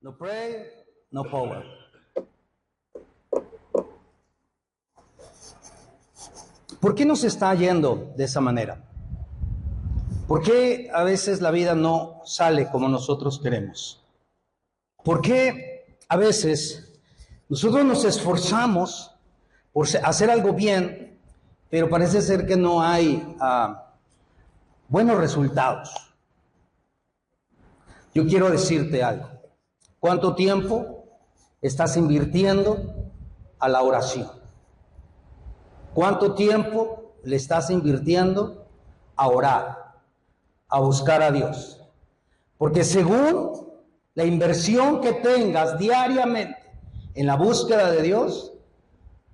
No pray, no power. ¿Por qué nos está yendo de esa manera? ¿Por qué a veces la vida no sale como nosotros queremos? ¿Por qué a veces nosotros nos esforzamos por hacer algo bien, pero parece ser que no hay buenos resultados? Yo quiero decirte algo. ¿Cuánto tiempo estás invirtiendo a la oración? ¿Cuánto tiempo le estás invirtiendo a orar, a buscar a Dios? Porque según la inversión que tengas diariamente en la búsqueda de Dios,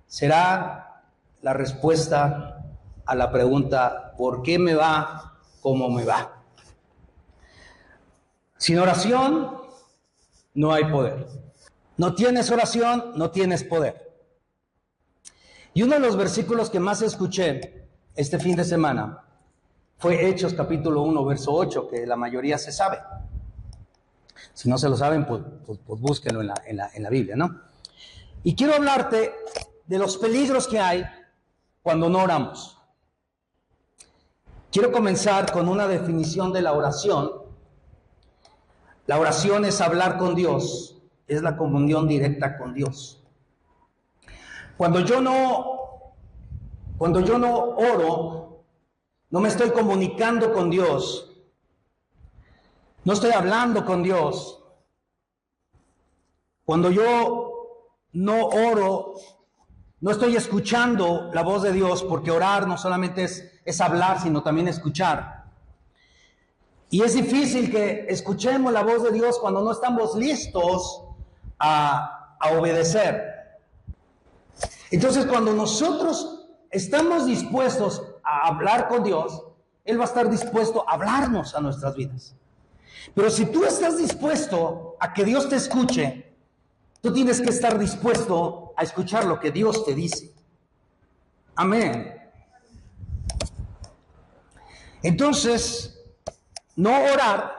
será la respuesta a la pregunta, ¿por qué me va como me va? Sin oración no hay poder. No tienes oración, no tienes poder. Y uno de los versículos que más escuché este fin de semana fue Hechos capítulo 1, verso 8, que la mayoría se sabe. Si no se lo saben, pues búsquenlo en la Biblia, ¿no? Y quiero hablarte de los peligros que hay cuando no oramos. Quiero comenzar con una definición de la oración. La oración es hablar con Dios, es la comunión directa con Dios. Cuando yo no oro, no me estoy comunicando con Dios, no estoy hablando con Dios. Cuando yo no oro, no estoy escuchando la voz de Dios, porque orar no solamente es hablar, sino también escuchar. Y es difícil que escuchemos la voz de Dios cuando no estamos listos a obedecer. Entonces, cuando nosotros estamos dispuestos a hablar con Dios, Él va a estar dispuesto a hablarnos a nuestras vidas. Pero si tú estás dispuesto a que Dios te escuche, tú tienes que estar dispuesto a escuchar lo que Dios te dice. Amén. Entonces, no orar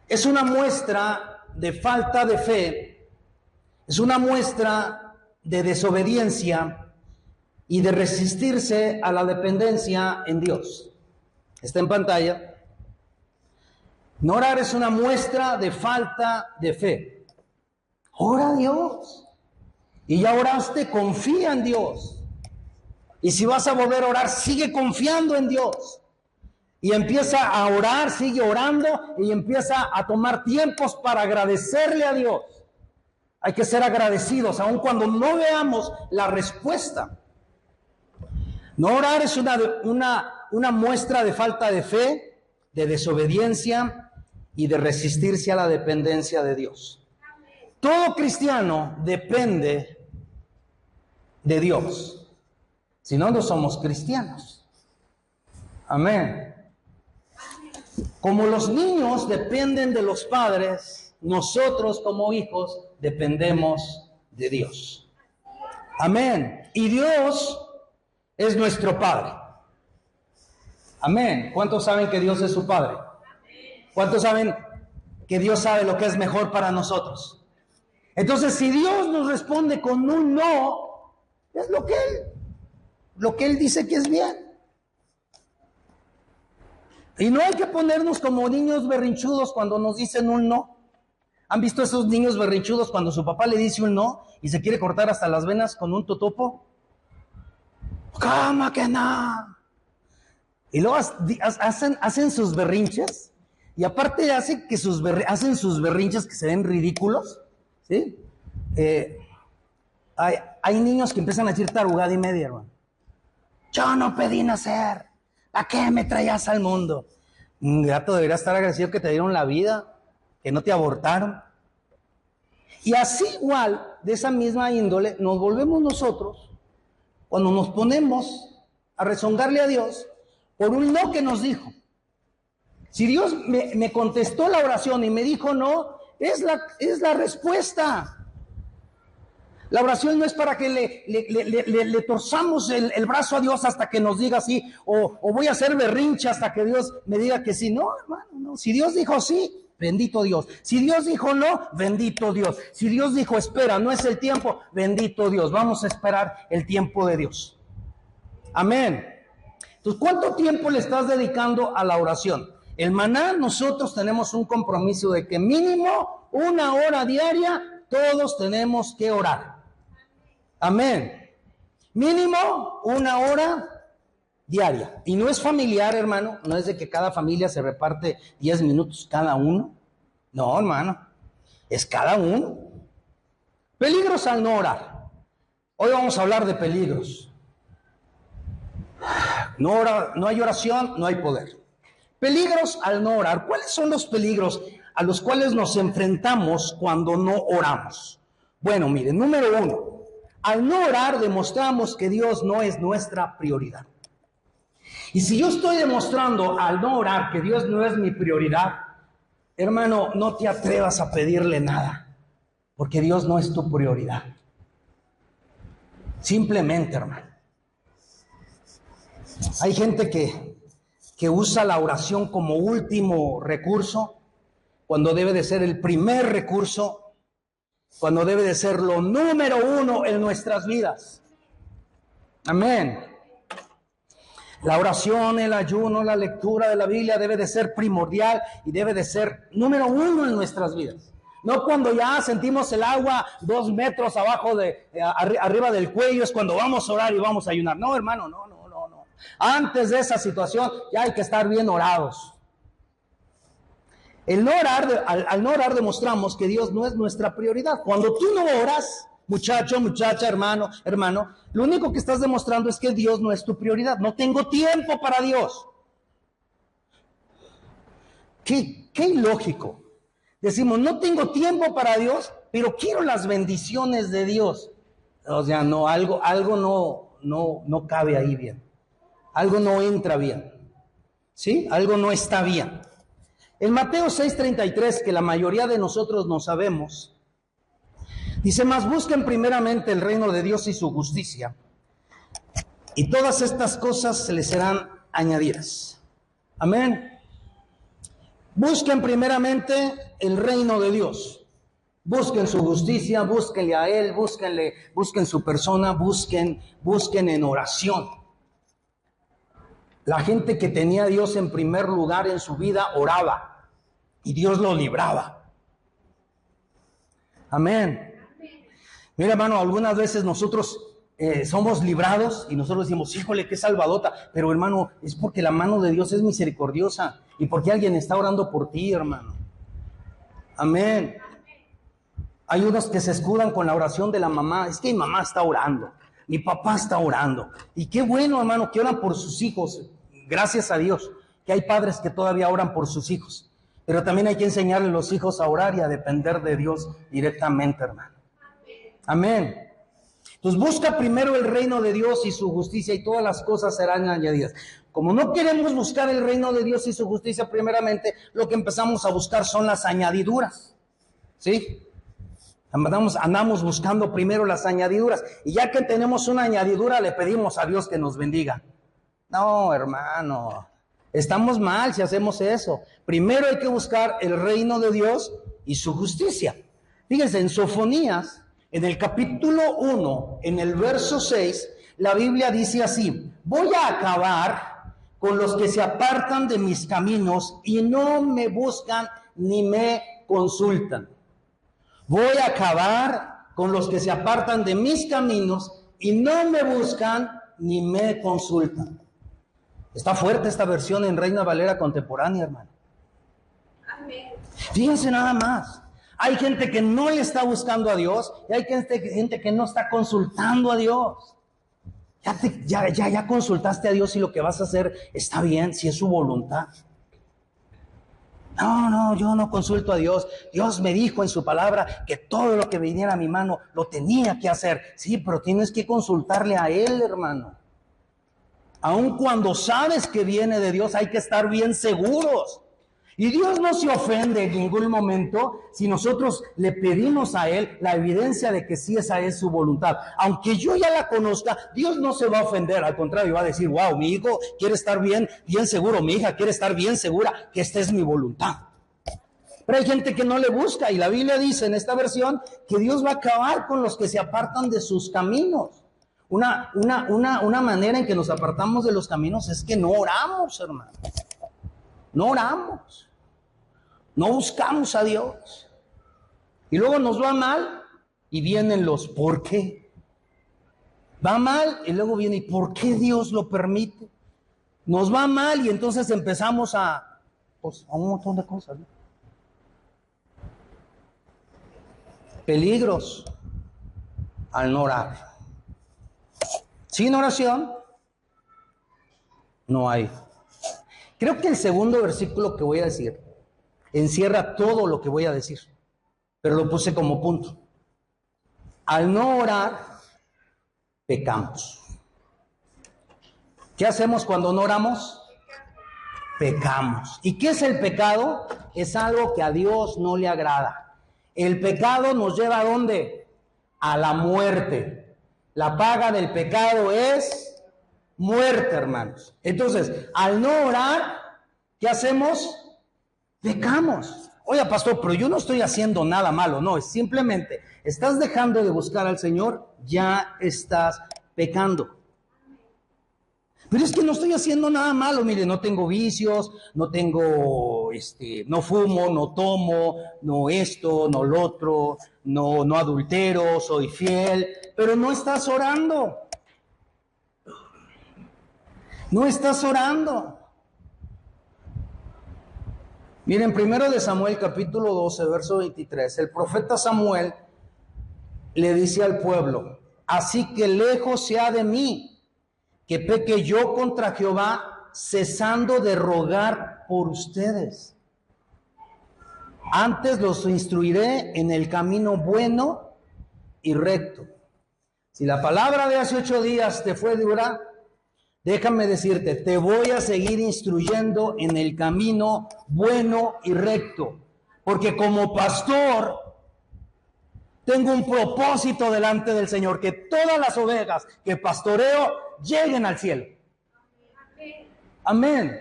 es una muestra de falta de fe, es una muestra de desobediencia y de resistirse a la dependencia en Dios. Está en pantalla. No orar es una muestra de falta de fe. Ora a Dios. Y ya oraste, confía en Dios. Y si vas a volver a orar, sigue confiando en Dios. Y empieza a orar, sigue orando y empieza a tomar tiempos para agradecerle a Dios. Hay que ser agradecidos, aun cuando no veamos la respuesta. No orar es una muestra de falta de fe, de desobediencia y de resistirse a la dependencia de Dios. Todo cristiano depende de Dios. Si no, no somos cristianos. Amén. Como los niños dependen de los padres, nosotros como hijos dependemos de Dios. Amén. Y Dios es nuestro Padre. Amén. ¿Cuántos saben que Dios es su Padre? ¿Cuántos saben que Dios sabe lo que es mejor para nosotros? Entonces, si Dios nos responde con un no, es lo que Él dice que es bien. Y no hay que ponernos como niños berrinchudos cuando nos dicen un no. ¿Han visto esos niños berrinchudos cuando su papá le dice un no y se quiere cortar hasta las venas con un totopo? ¿Cómo que no? Y luego hacen sus berrinches, y aparte hacen sus berrinches que se ven ridículos, ¿sí? Hay niños que empiezan a decir tarugada y media, hermano. Yo no pedí nacer, ¿a qué me traías al mundo? Un gato debería estar agradecido que te dieron la vida, que no te abortaron. Y así igual, de esa misma índole, nos volvemos nosotros cuando nos ponemos a rezongarle a Dios por un no que nos dijo. Si Dios me contestó la oración y me dijo no, es la respuesta. La oración no es para que le torzamos el brazo a Dios hasta que nos diga sí, o voy a hacer berrinche hasta que Dios me diga que sí. No, hermano, no. Si Dios dijo sí, bendito Dios. Si Dios dijo no, bendito Dios. Si Dios dijo espera, no es el tiempo, bendito Dios. Vamos a esperar el tiempo de Dios. Amén. Entonces, ¿cuánto tiempo le estás dedicando a la oración? El maná, nosotros tenemos un compromiso de que mínimo 1 hora diaria todos tenemos que orar. Amén. Mínimo 1 hora diaria. Y no es familiar, hermano. No es de que cada familia se reparte 10 minutos cada uno. No, hermano. Es cada uno. Peligros al no orar. Hoy vamos a hablar de peligros. No hay oración, no hay poder. Peligros al no orar. ¿Cuáles son los peligros a los cuales nos enfrentamos cuando no oramos? Bueno, miren, número 1. Al no orar demostramos que Dios no es nuestra prioridad. Y si yo estoy demostrando al no orar que Dios no es mi prioridad, hermano, no te atrevas a pedirle nada, porque Dios no es tu prioridad. Simplemente, hermano. Hay gente que usa la oración como último recurso, cuando debe de ser el primer recurso, cuando debe de ser lo número 1 en nuestras vidas. Amén. La oración, el ayuno, la lectura de la Biblia debe de ser primordial y debe de ser número 1 en nuestras vidas. No cuando ya sentimos el agua 2 metros abajo arriba del cuello, es cuando vamos a orar y vamos a ayunar. No, hermano, no. Antes de esa situación ya hay que estar bien orados. Al no orar demostramos que Dios no es nuestra prioridad. Cuando tú no oras, muchacho, muchacha, hermano, lo único que estás demostrando es que Dios no es tu prioridad. No tengo tiempo para Dios. Qué ilógico. Decimos, no tengo tiempo para Dios, pero quiero las bendiciones de Dios. O sea, no, algo no cabe ahí bien. Algo no entra bien. ¿Sí? Algo no está bien. En Mateo 6:33, que la mayoría de nosotros no sabemos, dice, mas busquen primeramente el reino de Dios y su justicia, y todas estas cosas se les serán añadidas. Amén. Busquen primeramente el reino de Dios. Busquen su justicia, búsquenle a Él, busquen su persona, busquen en oración. La gente que tenía a Dios en primer lugar en su vida oraba y Dios lo libraba. Amén. Mira, hermano, algunas veces nosotros somos librados y nosotros decimos, híjole, qué salvadota. Pero, hermano, es porque la mano de Dios es misericordiosa y porque alguien está orando por ti, hermano. Amén. Hay unos que se escudan con la oración de la mamá. Es que mi mamá está orando, mi papá está orando. Y qué bueno, hermano, que oran por sus hijos. Gracias a Dios que hay padres que todavía oran por sus hijos. Pero también hay que enseñarle a los hijos a orar y a depender de Dios directamente, hermano. Amén. Entonces busca primero el reino de Dios y su justicia y todas las cosas serán añadidas. Como no queremos buscar el reino de Dios y su justicia primeramente, lo que empezamos a buscar son las añadiduras. ¿Sí? Andamos buscando primero las añadiduras. Y ya que tenemos una añadidura, le pedimos a Dios que nos bendiga. No, hermano, estamos mal si hacemos eso. Primero hay que buscar el reino de Dios y su justicia. Fíjense, en Sofonías, en el capítulo 1, en el verso 6, la Biblia dice así: voy a acabar con los que se apartan de mis caminos y no me buscan ni me consultan. Voy a acabar con los que se apartan de mis caminos y no me buscan ni me consultan. Está fuerte esta versión en Reina Valera contemporánea, hermano. Amén. Fíjense nada más. Hay gente que no le está buscando a Dios y hay gente que no está consultando a Dios. Ya consultaste a Dios si lo que vas a hacer está bien, si es su voluntad. No, yo no consulto a Dios. Dios me dijo en su palabra que todo lo que viniera a mi mano lo tenía que hacer. Sí, pero tienes que consultarle a Él, hermano. Aun cuando sabes que viene de Dios, hay que estar bien seguros. Y Dios no se ofende en ningún momento si nosotros le pedimos a Él la evidencia de que sí esa es su voluntad. Aunque yo ya la conozca, Dios no se va a ofender. Al contrario, va a decir, wow, mi hijo quiere estar bien seguro, mi hija quiere estar bien segura que esta es mi voluntad. Pero hay gente que no le busca, y la Biblia dice en esta versión que Dios va a acabar con los que se apartan de sus caminos. Una manera en que nos apartamos de los caminos es que no oramos, hermano. No oramos. No buscamos a Dios. Y luego nos va mal y vienen los ¿por qué? Va mal y luego viene ¿y por qué Dios lo permite? Nos va mal y entonces empezamos a un montón de cosas, ¿no? Peligros al no orar. Sin oración no hay. Creo que el segundo versículo que voy a decir encierra todo lo que voy a decir, pero lo puse como punto. Al no orar, pecamos. ¿Qué hacemos cuando no oramos? Pecamos. ¿Y qué es el pecado? Es algo que a Dios no le agrada. El pecado nos lleva ¿a dónde? A la muerte. La paga del pecado es muerte, hermanos. Entonces, al no orar, ¿qué hacemos? Pecamos. Oiga, pastor, pero yo no estoy haciendo nada malo. No, es simplemente, estás dejando de buscar al Señor, ya estás pecando. Pero es que no estoy haciendo nada malo, mire, no tengo vicios, no tengo, no fumo, no tomo, no esto, no lo otro, no adultero, soy fiel, pero no estás orando. No estás orando. Miren, 1 de Samuel, capítulo 12, verso 23, el profeta Samuel le dice al pueblo, así que lejos sea de mí que peque yo contra Jehová, cesando de rogar por ustedes. Antes los instruiré en el camino bueno y recto. Si la palabra de hace 8 días te fue dura, déjame decirte, te voy a seguir instruyendo en el camino bueno y recto. Porque como pastor, tengo un propósito delante del Señor, que todas las ovejas que pastoreo lleguen al cielo. Amén.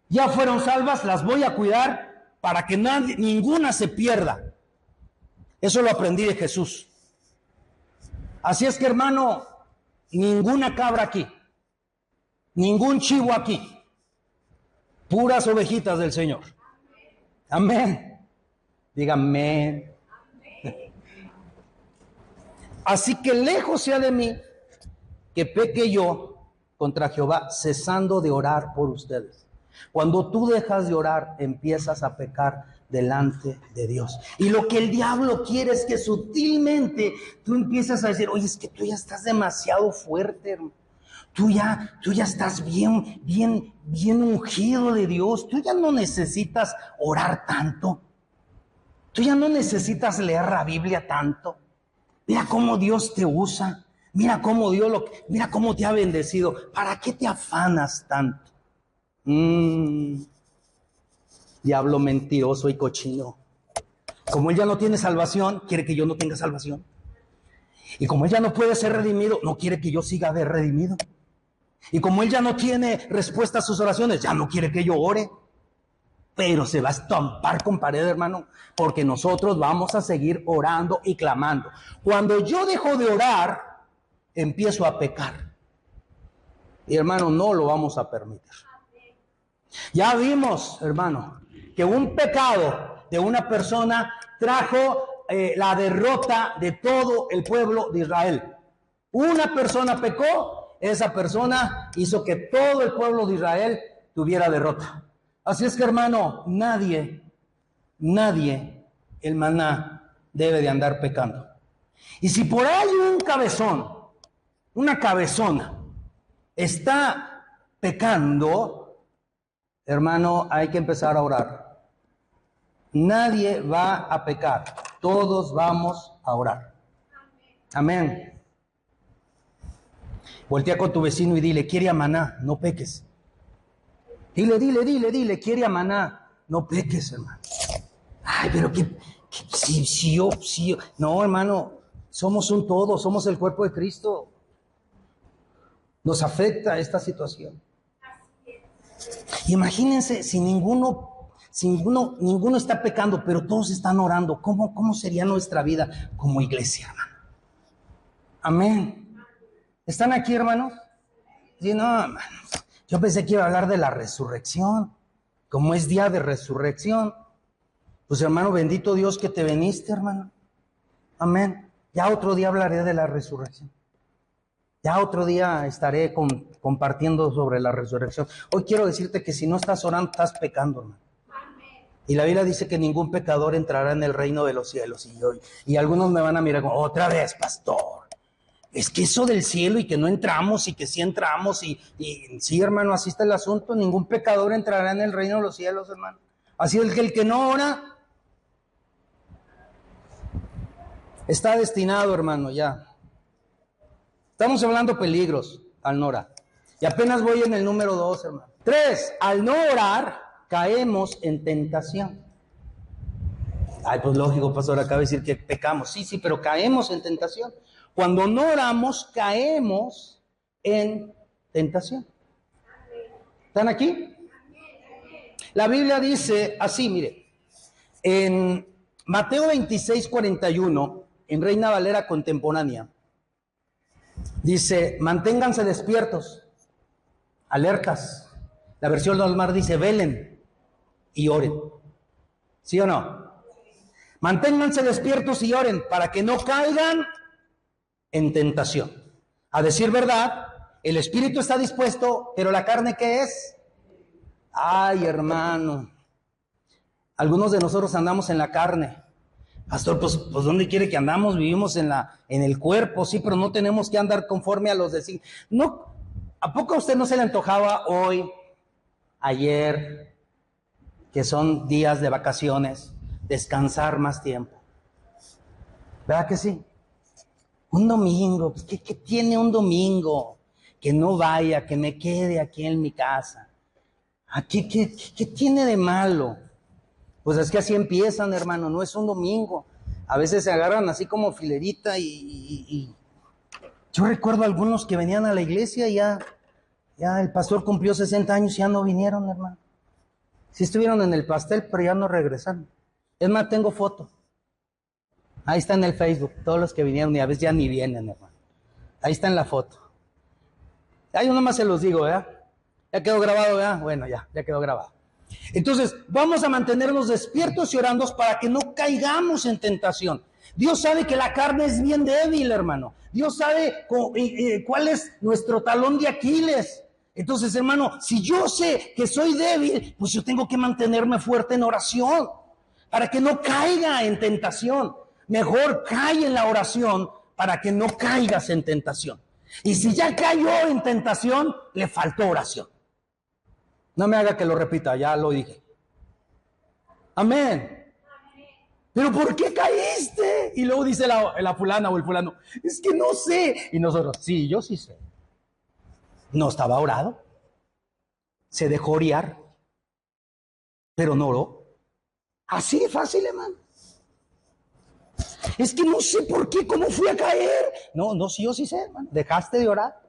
Ya fueron salvas, las voy a cuidar para que ninguna se pierda. Eso lo aprendí de Jesús. Así es que, hermano, ninguna cabra aquí, ningún chivo aquí, puras ovejitas del Señor. Amén. Diga amén. Así que lejos sea de mí que peque yo contra Jehová, cesando de orar por ustedes. Cuando tú dejas de orar, empiezas a pecar delante de Dios. Y lo que el diablo quiere es que sutilmente tú empiezas a decir, oye, es que tú ya estás demasiado fuerte, hermano. Tú ya estás bien ungido de Dios. Tú ya no necesitas orar tanto. Tú ya no necesitas leer la Biblia tanto. Mira cómo Dios te usa. Mira cómo mira cómo te ha bendecido. ¿Para qué te afanas tanto? Diablo mentiroso y cochino. Como él ya no tiene salvación, quiere que yo no tenga salvación. Y como él ya no puede ser redimido, no quiere que yo siga de redimido. Y como él ya no tiene respuesta a sus oraciones, ya no quiere que yo ore. Pero se va a estampar con pared, hermano, porque nosotros vamos a seguir orando y clamando. Cuando yo dejo de orar, empiezo a pecar. Y hermano, no lo vamos a permitir. Ya vimos, hermano, que un pecado de una persona trajo la derrota de todo el pueblo de Israel. Una persona pecó, esa persona hizo que todo el pueblo de Israel tuviera derrota. Así es que, hermano, nadie, el maná, debe de andar pecando. Y si por ahí un cabezón, una cabezona, está pecando, hermano, hay que empezar a orar. Nadie va a pecar, todos vamos a orar. Amén. Voltea con tu vecino y dile, quiere a maná, no peques. Dile, quiere a maná, no peques, hermano. Ay, pero si yo. No, hermano, somos un todo, somos el cuerpo de Cristo. Nos afecta esta situación. Imagínense si ninguno Si ninguno está pecando, pero todos están orando, ¿cómo sería nuestra vida como iglesia, hermano? Amén. ¿Están aquí, hermanos? Sí, no, hermanos. Yo pensé que iba a hablar de la resurrección. Como es día de resurrección, pues hermano, bendito Dios que te viniste, hermano. Amén. Ya otro día hablaré de la resurrección. Ya otro día estaré compartiendo sobre la resurrección. Hoy quiero decirte que si no estás orando, estás pecando, hermano. Y la Biblia dice que ningún pecador entrará en el reino de los cielos. Y algunos me van a mirar como, otra vez, pastor. Es que eso del cielo y que no entramos y que sí entramos y sí, hermano, así está el asunto. Ningún pecador entrará en el reino de los cielos, hermano. Así es que el que no ora está destinado, hermano, ya. Estamos hablando peligros al no orar. Y apenas voy en el número 2, hermano. 3, al no orar, caemos en tentación. Ay, pues lógico, pastor, acaba de decir que pecamos. Sí, pero caemos en tentación. Cuando no oramos, caemos en tentación. ¿Están aquí? La Biblia dice así, mire, en Mateo 26:41, en Reina Valera contemporánea, dice, manténganse despiertos, alertas. La versión normal dice, velen y oren. ¿Sí o no? Manténganse despiertos y oren para que no caigan en tentación. A decir verdad, el espíritu está dispuesto, pero la carne, ¿qué es? Ay, hermano, algunos de nosotros andamos en la carne. Pastor, pues ¿dónde quiere que andamos? Vivimos en el cuerpo, sí, pero no tenemos que andar conforme a los designios. No, ¿a poco a usted no se le antojaba hoy, ayer, que son días de vacaciones, descansar más tiempo? ¿Verdad que sí? Un domingo, pues, ¿qué tiene un domingo? Que no vaya, que me quede aquí en mi casa. ¿Qué tiene de malo? Pues es que así empiezan, hermano, no es un domingo. A veces se agarran así como filerita y yo recuerdo algunos que venían a la iglesia y ya el pastor cumplió 60 años y ya no vinieron, hermano. Sí estuvieron en el pastel, pero ya no regresaron. Es más, tengo foto. Ahí está en el Facebook, todos los que vinieron y a veces ya ni vienen, hermano. Ahí está en la foto. Ahí yo nomás se los digo, ¿verdad? Ya quedó grabado, ¿verdad? Bueno, ya quedó grabado. Entonces, vamos a mantenernos despiertos y orando para que no caigamos en tentación. Dios sabe que la carne es bien débil, hermano. Dios sabe cuál es nuestro talón de Aquiles. Entonces, hermano, si yo sé que soy débil, pues yo tengo que mantenerme fuerte en oración para que no caiga en tentación. Mejor cae en la oración para que no caigas en tentación. Y si ya cayó en tentación, le faltó oración. No me haga que lo repita, ya lo dije. Amén. ¿Pero por qué caíste? Y luego dice la fulana o el fulano, es que no sé. Y nosotros, sí, yo sí sé. No estaba orado. Se dejó orear, pero no oró. Así de fácil, hermano. Es que no sé por qué, cómo fui a caer. No, sí, yo sí sé, hermano. Dejaste de orar.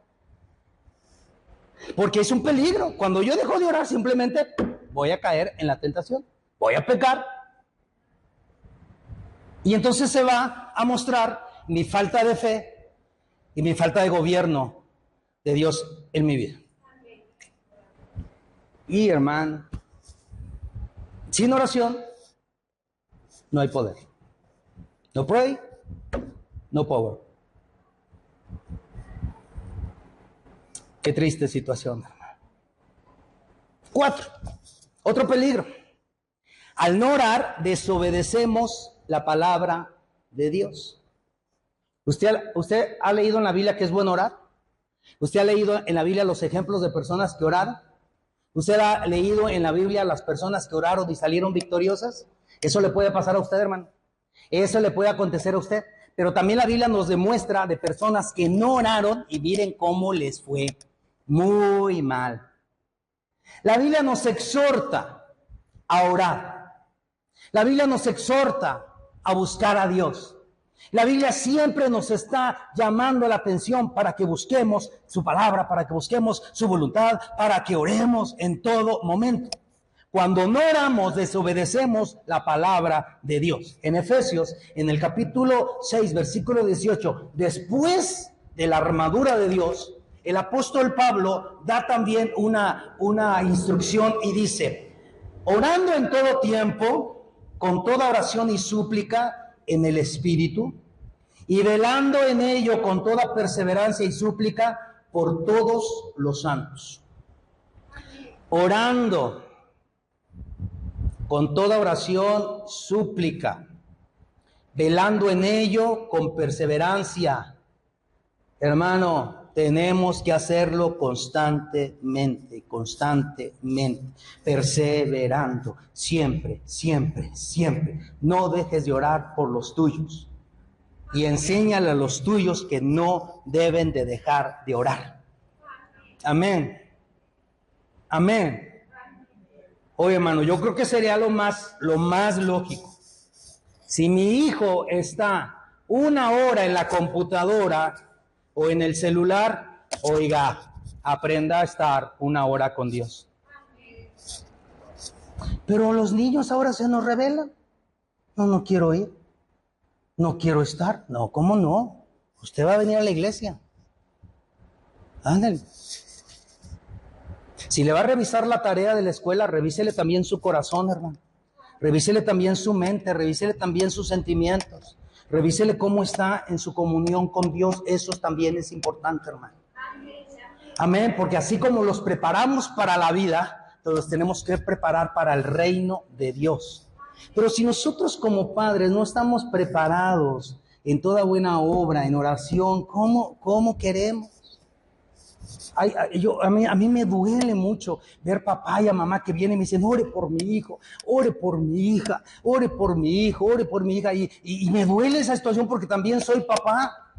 Porque es un peligro. Cuando yo dejo de orar, simplemente voy a caer en la tentación. Voy a pecar. Y entonces se va a mostrar mi falta de fe y mi falta de gobierno de Dios en mi vida. Y hermano, sin oración no hay poder. No pray, no power. Qué triste situación, hermano. 4. Otro peligro. Al no orar, desobedecemos la palabra de Dios. ¿Usted ha leído en la Biblia que es bueno orar? ¿Usted ha leído en la Biblia los ejemplos de personas que oraron? ¿Usted ha leído en la Biblia las personas que oraron y salieron victoriosas? Eso le puede pasar a usted, hermano. Eso le puede acontecer a usted. Pero también la Biblia nos demuestra de personas que no oraron y miren cómo les fue. Muy mal. La Biblia nos exhorta a orar. La Biblia nos exhorta a buscar a Dios. La Biblia siempre nos está llamando la atención para que busquemos su palabra, para que busquemos su voluntad, para que oremos en todo momento. Cuando no oramos, desobedecemos la palabra de Dios. En Efesios, en el capítulo 6, versículo 18, después de la armadura de Dios, el apóstol Pablo da también una instrucción y dice: orando en todo tiempo, con toda oración y súplica en el Espíritu, y velando en ello con toda perseverancia y súplica por todos los santos. Orando con toda oración, súplica, velando en ello con perseverancia. Hermano, tenemos que hacerlo constantemente, perseverando, siempre. No dejes de orar por los tuyos y enséñale a los tuyos que no deben de dejar de orar. Amén. Oye, hermano, yo creo que sería lo más lógico. Si mi hijo está 1 hora en la computadora o en el celular, oiga, aprenda a estar 1 hora con Dios. Pero los niños ahora se nos rebelan. No quiero ir. No quiero estar. No, ¿cómo no? Usted va a venir a la iglesia. Ándale. Si le va a revisar la tarea de la escuela, revísele también su corazón, hermano. Revísele también su mente, revísele también sus sentimientos. Revísele cómo está en su comunión con Dios. Eso también es importante, hermano. Amén, porque así como los preparamos para la vida, los tenemos que preparar para el reino de Dios. Pero si nosotros como padres no estamos preparados en toda buena obra, en oración, ¿cómo queremos? A mí me duele mucho ver papá y a mamá que vienen y me dicen: ore por mi hijo, ore por mi hija, ore por mi hijo, ore por mi hija. Y me duele esa situación porque también soy papá.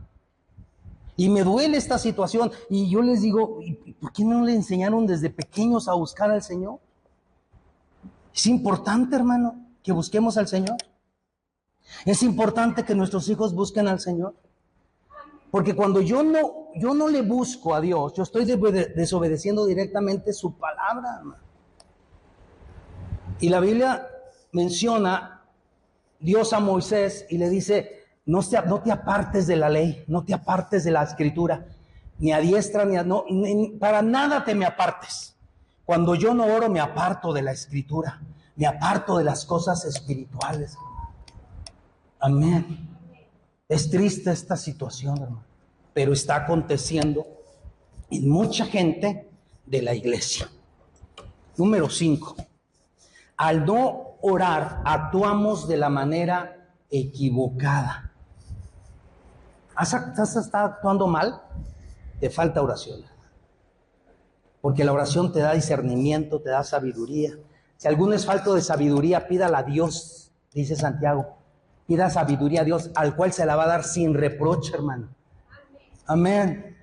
Y me duele esta situación. Y yo les digo: ¿por qué no le enseñaron desde pequeños a buscar al Señor? Es importante, hermano, que busquemos al Señor. Es importante que nuestros hijos busquen al Señor. Porque cuando yo no le busco a Dios, yo estoy desobedeciendo directamente su palabra, hermano. Y la Biblia menciona Dios a Moisés y le dice: no te apartes de la ley, no te apartes de la escritura, ni a diestra ni para nada te me apartes. Cuando yo no oro, me aparto de la escritura, me aparto de las cosas espirituales. Amén. Es triste esta situación, hermano, pero está aconteciendo en mucha gente de la iglesia. Número 5. Al no orar, actuamos de la manera equivocada. ¿Estás actuando mal? Te falta oración. Porque la oración te da discernimiento, te da sabiduría. Si alguno es falto de sabiduría, pídala a Dios, dice Santiago. Pida sabiduría a Dios, al cual se la va a dar sin reproche, hermano. Amén.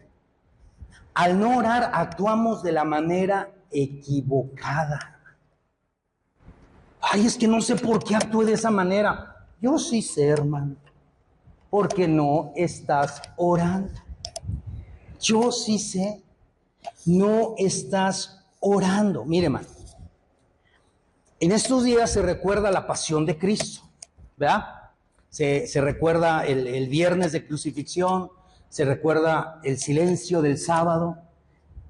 Al no orar, actuamos de la manera equivocada. Ay, es que no sé por qué actúe de esa manera. Yo sí sé, hermano. Porque no estás orando. Yo sí sé. No estás orando. Mire, hermano. En estos días se recuerda la pasión de Cristo, ¿verdad? Se recuerda el viernes de crucifixión, se recuerda el silencio del sábado,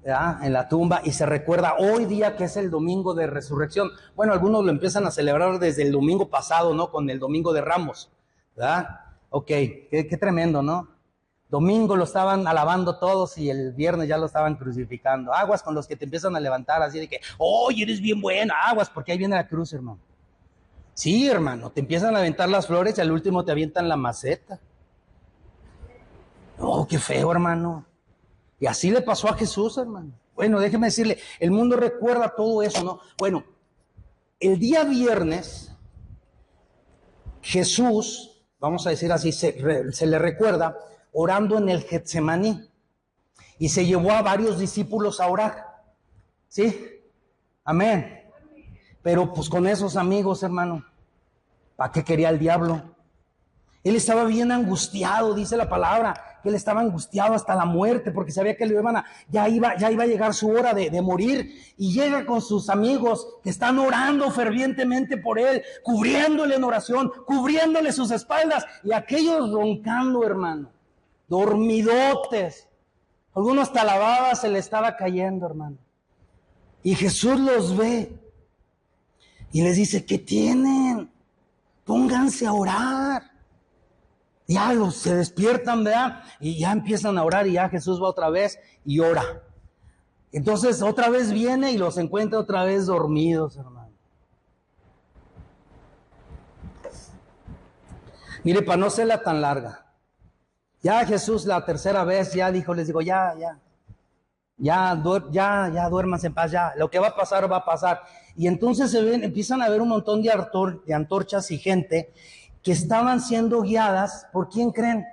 ¿verdad?, en la tumba, y se recuerda hoy día que es el domingo de resurrección. Bueno, algunos lo empiezan a celebrar desde el domingo pasado, ¿no?, con el domingo de Ramos, ¿verdad? Ok, qué tremendo, ¿no? Domingo lo estaban alabando todos y el viernes ya lo estaban crucificando. Aguas con los que te empiezan a levantar así de que: ¡oye, eres bien bueno! Aguas, porque ahí viene la cruz, hermano. Sí, hermano, te empiezan a aventar las flores y al último te avientan la maceta. Oh, qué feo, hermano. Y así le pasó a Jesús, hermano. Bueno, déjeme decirle, el mundo recuerda todo eso, ¿no? Bueno, el día viernes, Jesús, vamos a decir así, se le recuerda orando en el Getsemaní. Y se llevó a varios discípulos a orar. ¿Sí? Amén. Pero pues con esos amigos, hermano, ¿para qué quería el diablo? Él estaba bien angustiado, dice la palabra, que él estaba angustiado hasta la muerte, porque sabía que ya iba a llegar su hora de morir. Y llega con sus amigos que están orando fervientemente por él, cubriéndole en oración, cubriéndole sus espaldas, y aquellos roncando, hermano, dormidotes. Algunos hasta la baba se le estaba cayendo, hermano. Y Jesús los ve y les dice: ¿qué tienen? Pónganse a orar. Ya se despiertan, ¿verdad? Y ya empiezan a orar, y ya Jesús va otra vez y ora. Entonces otra vez viene y los encuentra otra vez dormidos, hermano. Mire, para no serla tan larga, ya Jesús la tercera vez ya dijo, les digo, ya duérmanse en paz, ya, lo que va a pasar, va a pasar. Y entonces empiezan a ver un montón de antorchas y gente que estaban siendo guiadas, ¿por quién creen?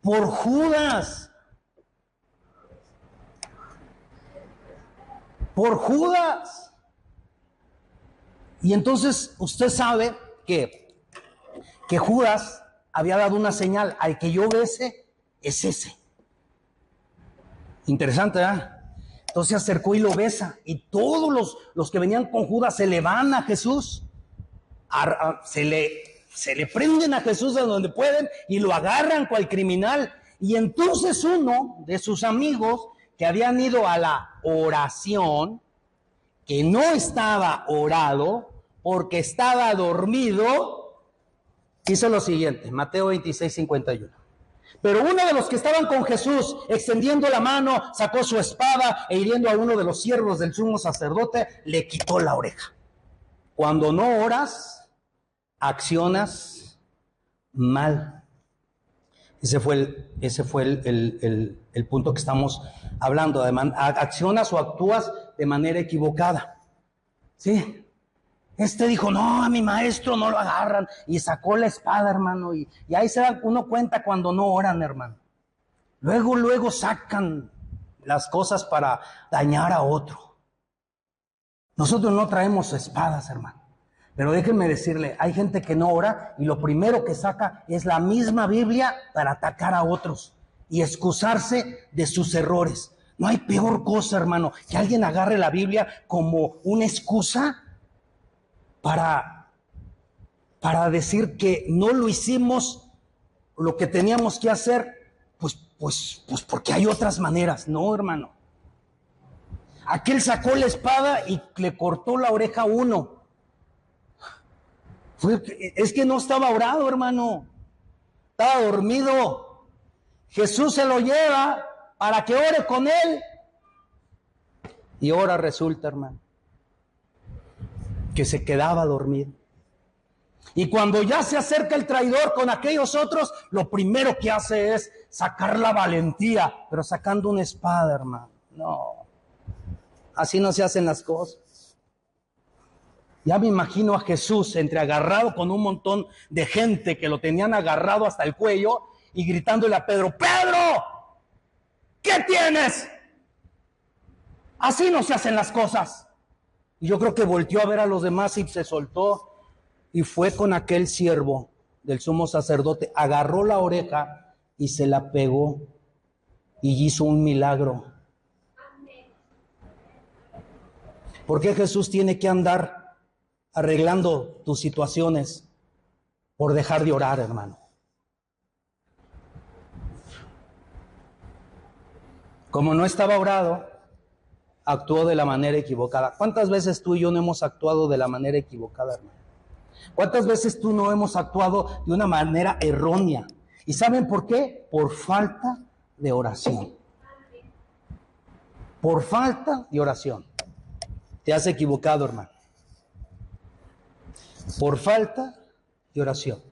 Por Judas. Por Judas. Y entonces usted sabe que Judas había dado una señal: al que yo bese, es ese. Interesante, ¿verdad? Entonces se acercó y lo besa, y todos los que venían con Judas se le van a Jesús, se le prenden a Jesús de donde pueden y lo agarran cual criminal. Y entonces uno de sus amigos que habían ido a la oración, que no estaba orado porque estaba dormido, hizo lo siguiente, Mateo 26, 51. Pero uno de los que estaban con Jesús, extendiendo la mano, sacó su espada e hiriendo a uno de los siervos del sumo sacerdote, le quitó la oreja. Cuando no oras, accionas mal. Ese fue el punto que estamos hablando. Accionas o actúas de manera equivocada. ¿Sí? Dijo, no, a mi maestro no lo agarran, y sacó la espada, hermano, y ahí se da uno cuenta cuando no oran, hermano. Luego sacan las cosas para dañar a otro. Nosotros no traemos espadas, hermano, pero déjenme decirle, hay gente que no ora y lo primero que saca es la misma Biblia para atacar a otros y excusarse de sus errores. No hay peor cosa, hermano, que alguien agarre la Biblia como una excusa para decir que no lo hicimos lo que teníamos que hacer, pues porque hay otras maneras. No, hermano. Aquel sacó la espada y le cortó la oreja a uno. Es que no estaba orado, hermano. Estaba dormido. Jesús se lo lleva para que ore con él. Y ahora resulta, hermano, que se quedaba dormido. Y cuando ya se acerca el traidor con aquellos otros, lo primero que hace es sacar la valentía, pero sacando una espada, hermano. No, así no se hacen las cosas. Ya me imagino a Jesús agarrado con un montón de gente que lo tenían agarrado hasta el cuello y gritándole a Pedro: ¡Pedro! ¿Qué tienes? Así no se hacen las cosas. Y yo creo que volteó a ver a los demás y se soltó y fue con aquel siervo del sumo sacerdote, agarró la oreja y se la pegó y hizo un milagro. ¿Por qué Jesús tiene que andar arreglando tus situaciones por dejar de orar, hermano? Como no estaba orado, actuó de la manera equivocada. ¿Cuántas veces tú y yo no hemos actuado de la manera equivocada, hermano? ¿Cuántas veces tú no hemos actuado de una manera errónea? ¿Y saben por qué? Por falta de oración. Por falta de oración. Te has equivocado, hermano. Por falta de oración.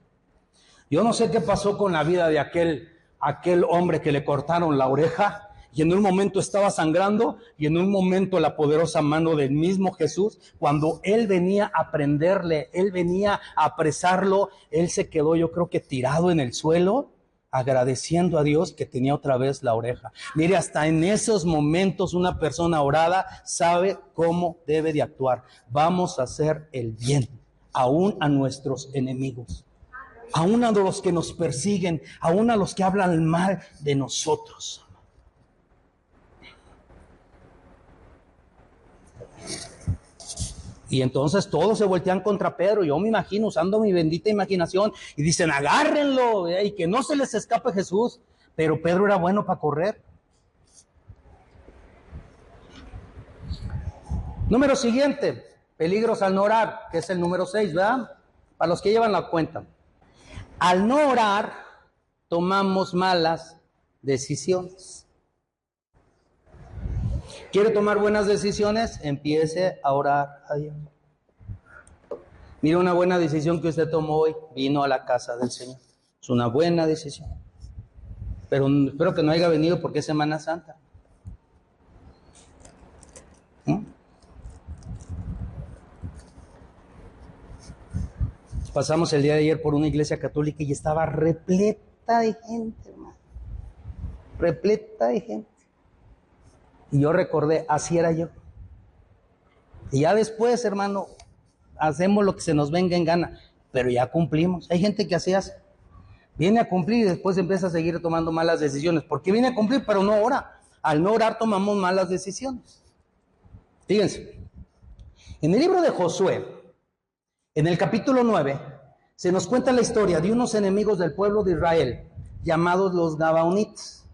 Yo no sé qué pasó con la vida de aquel hombre que le cortaron la oreja. Y en un momento estaba sangrando, y en un momento la poderosa mano del mismo Jesús, cuando él venía a prenderle, él venía a apresarlo, él se quedó, yo creo que tirado en el suelo, agradeciendo a Dios que tenía otra vez la oreja. Mire, hasta en esos momentos una persona orada sabe cómo debe de actuar. Vamos a hacer el bien, aún a nuestros enemigos. aún a los que nos persiguen, aún a los que hablan mal de nosotros. Y entonces todos se voltean contra Pedro. Yo me imagino, usando mi bendita imaginación, y dicen, agárrenlo, y que no se les escape Jesús. Pero Pedro era bueno para correr. Número siguiente, peligros al no orar, que es el número 6, ¿verdad? Para los que llevan la cuenta. Al no orar, tomamos malas decisiones. ¿Quiere tomar buenas decisiones? Empiece a orar a Dios. Mira, una buena decisión que usted tomó hoy, vino a la casa del Señor. Es una buena decisión. Pero espero que no haya venido porque es Semana Santa. Pasamos el día de ayer por una iglesia católica y estaba repleta de gente, hermano. Repleta de gente. Y yo recordé, así era yo. Y ya después, hermano, hacemos lo que se nos venga en gana, pero ya cumplimos. Hay gente que así hace. Viene a cumplir y después empieza a seguir tomando malas decisiones. Porque viene a cumplir, pero no ora. Al no orar tomamos malas decisiones. Fíjense, en el libro de Josué, en el capítulo 9, se nos cuenta la historia de unos enemigos del pueblo de Israel, llamados los Gabaonitas.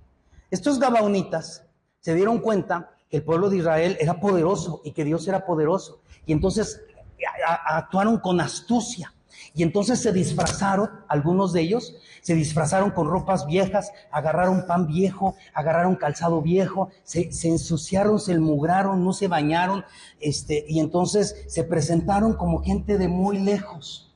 Estos Gabaonitas se dieron cuenta que el pueblo de Israel era poderoso y que Dios era poderoso. Y entonces actuaron con astucia. Y entonces se disfrazaron, algunos de ellos, se disfrazaron con ropas viejas, agarraron pan viejo, agarraron calzado viejo, se ensuciaron, se enmugraron, no se bañaron, y entonces se presentaron como gente de muy lejos,